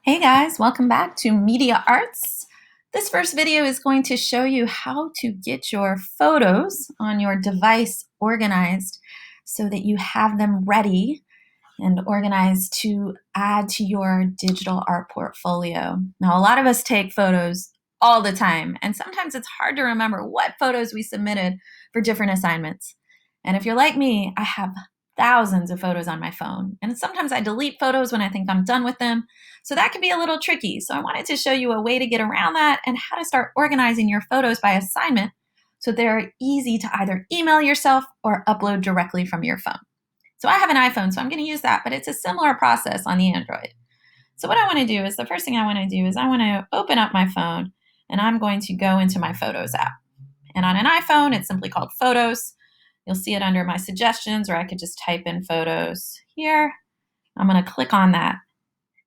Hey guys, welcome back to Media Arts. This first video is going to show you how to get your photos on your device organized so that you have them ready and organized to add to your digital art portfolio. Now, a lot of us take photos all the time, and sometimes it's hard to remember what photos we submitted for different assignments. And if you're like me, I have thousands of photos on my phone, and sometimes I delete photos when I think I'm done with them. So that can be a little tricky. So I wanted to show you a way to get around that and how to start organizing your photos by assignment so they're easy to either email yourself or upload directly from your phone. So I have an iPhone, so I'm going to use that, but it's a similar process on the Android. So what I want to do is the first thing I want to do is I want to open up my phone and I'm going to go into my Photos app. And on an iPhone, it's simply called Photos. You'll see it under my suggestions, or I could just type in Photos here. I'm going to click on that.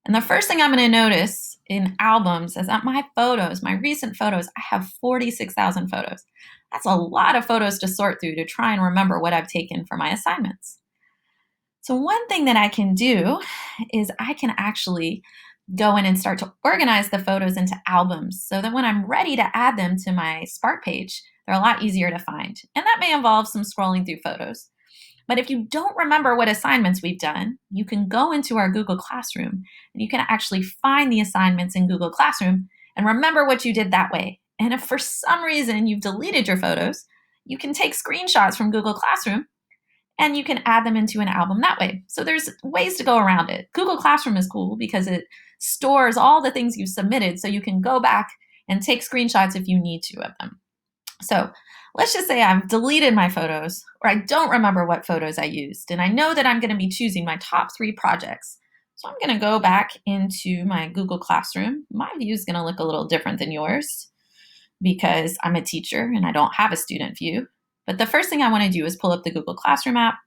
And the first thing I'm going to notice in albums is that my photos, my recent photos, I have 46,000 photos. That's a lot of photos to sort through to try and remember what I've taken for my assignments. So one thing that I can do is I can actually go in and start to organize the photos into albums so that when I'm ready to add them to my Spark page, they're a lot easier to find. And that may involve some scrolling through photos. But if you don't remember what assignments we've done, you can go into our Google Classroom and you can actually find the assignments in Google Classroom and remember what you did that way. And if for some reason you've deleted your photos, you can take screenshots from Google Classroom and you can add them into an album that way. So there's ways to go around it. Google Classroom is cool because it stores all the things you've submitted so you can go back and take screenshots if you need to of them. So let's just say I've deleted my photos or I don't remember what photos I used, and I know that I'm going to be choosing my top 3 projects. So I'm going to go back into my Google Classroom. My view is going to look a little different than yours because I'm a teacher and I don't have a student view. But the first thing I want to do is pull up the Google Classroom app.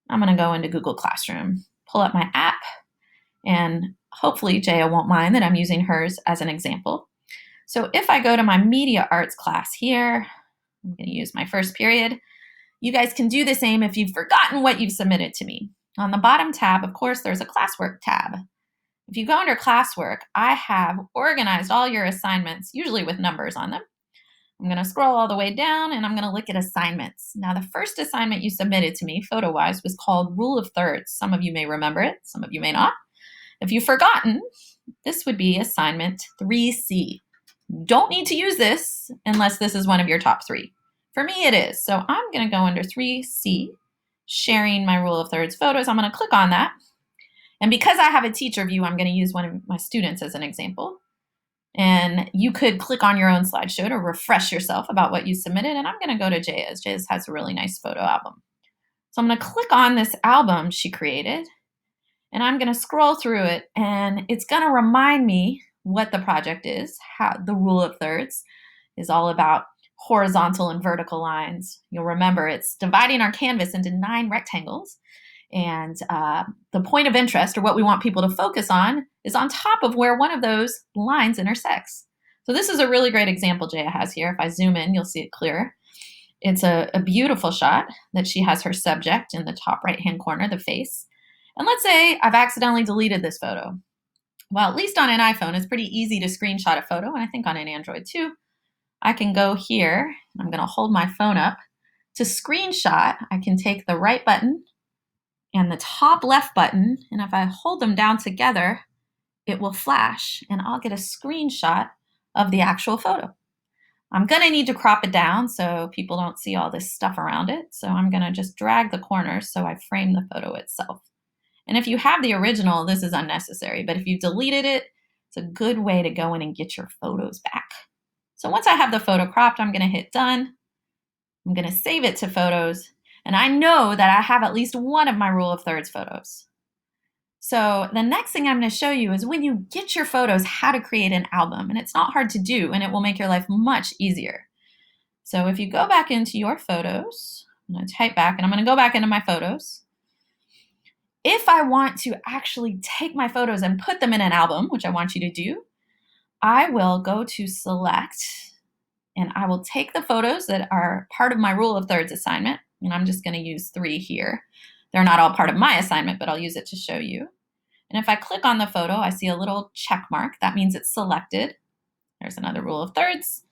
I'm going to go into Google Classroom, pull up my app, and hopefully Jaya won't mind that I'm using hers as an example. So if I go to my media arts class here, I'm going to use my first period. You guys can do the same if you've forgotten what you've submitted to me. On the bottom tab, of course, there's a classwork tab. If you go under classwork, I have organized all your assignments, usually with numbers on them. I'm going to scroll all the way down and I'm going to look at assignments. Now, the first assignment you submitted to me, photo-wise, was called Rule of Thirds. Some of you may remember it, some of you may not. If you've forgotten, this would be assignment 3C. Don't need to use this unless this is one of your top 3. For me, it is. So I'm going to go under 3C, sharing my Rule of Thirds photos. I'm going to click on that. And because I have a teacher view, I'm going to use one of my students as an example. And you could click on your own slideshow to refresh yourself about what you submitted. And I'm going to go to Jaya's. Jaya's has a really nice photo album. So I'm going to click on this album she created. And I'm going to scroll through it. And it's going to remind me what the project is. How the Rule of Thirds is all about horizontal and vertical lines. You'll remember it's dividing our canvas into 9 rectangles. And the point of interest, or what we want people to focus on, is on top of where one of those lines intersects. So this is a really great example Jaya has here. If I zoom in, you'll see it clearer. It's a beautiful shot that she has her subject in the top right-hand corner, the face. And let's say I've accidentally deleted this photo. Well, at least on an iPhone, it's pretty easy to screenshot a photo, and I think on an Android too. I can go here, I'm going to hold my phone up. To screenshot, I can take the right button and the top left button, and if I hold them down together, it will flash, and I'll get a screenshot of the actual photo. I'm going to need to crop it down so people don't see all this stuff around it, so I'm going to just drag the corners so I frame the photo itself. And if you have the original, this is unnecessary, but if you've deleted it, it's a good way to go in and get your photos back. So once I have the photo cropped, I'm going to hit done. I'm going to save it to photos, and I know that I have at least one of my Rule of Thirds photos. So the next thing I'm going to show you is when you get your photos, how to create an album. And it's not hard to do, and it will make your life much easier. So if you go back into your photos, I'm going to type back, and I'm going to go back into my photos. If I want to actually take my photos and put them in an album, which I want you to do, I will go to select, and I will take the photos that are part of my Rule of Thirds assignment, and I'm just going to use 3 here. They're not all part of my assignment, but I'll use it to show you. And if I click on the photo, I see a little check mark. That means it's selected. There's another rule of thirds.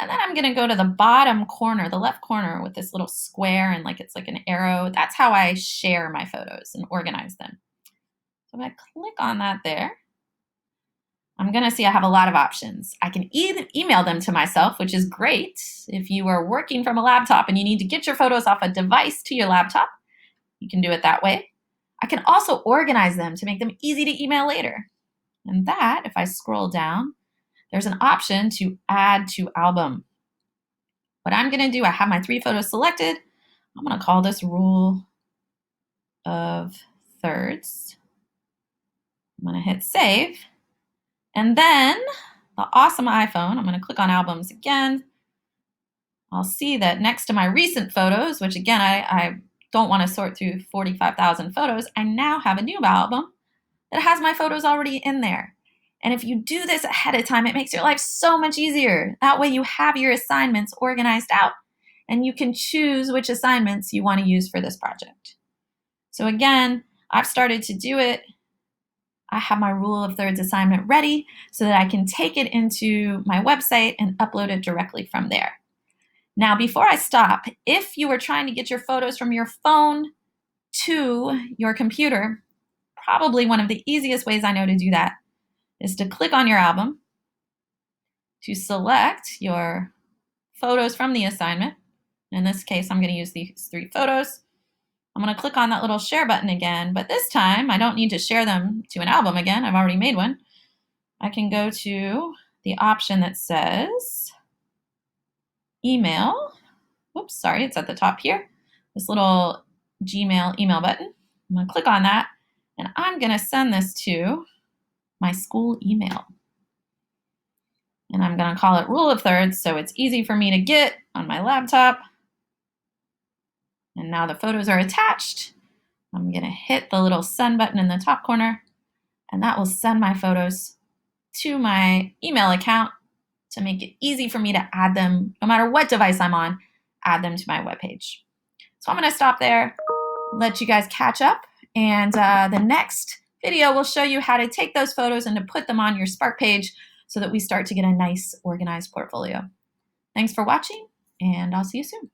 And then I'm going to go to the bottom corner, the left corner with this little square and it's like an arrow. That's how I share my photos and organize them. So I'm going to click on that there. I'm going to see I have a lot of options. I can email them to myself, which is great. If you are working from a laptop and you need to get your photos off a device to your laptop, you can do it that way. I can also organize them to make them easy to email later. And that, if I scroll down, there's an option to add to album. What I'm going to do, I have my 3 photos selected. I'm going to call this rule of thirds. I'm going to hit save. And then the awesome iPhone, I'm going to click on albums again. I'll see that next to my recent photos, which again, I don't want to sort through 45,000 photos, I now have a new album that has my photos already in there. And if you do this ahead of time, it makes your life so much easier. That way you have your assignments organized out and you can choose which assignments you want to use for this project. So again, I've started to do it. I have my rule of thirds assignment ready so that I can take it into my website and upload it directly from there. Now, before I stop, if you are trying to get your photos from your phone to your computer, probably one of the easiest ways I know to do that is to click on your album, to select your photos from the assignment. In this case, I'm going to use these 3 photos. I'm going to click on that little share button again, but this time I don't need to share them to an album again. I've already made one. I can go to the option that says email. Whoops, sorry, it's at the top here. This little Gmail email button. I'm going to click on that, and I'm going to send this to my school email. And I'm going to call it rule of thirds so it's easy for me to get on my laptop. And now the photos are attached. I'm going to hit the little send button in the top corner, and that will send my photos to my email account to make it easy for me to add them, no matter what device I'm on, add them to my webpage. So I'm going to stop there, let you guys catch up, and the next video will show you how to take those photos and to put them on your Spark page so that we start to get a nice organized portfolio. Thanks for watching, and I'll see you soon.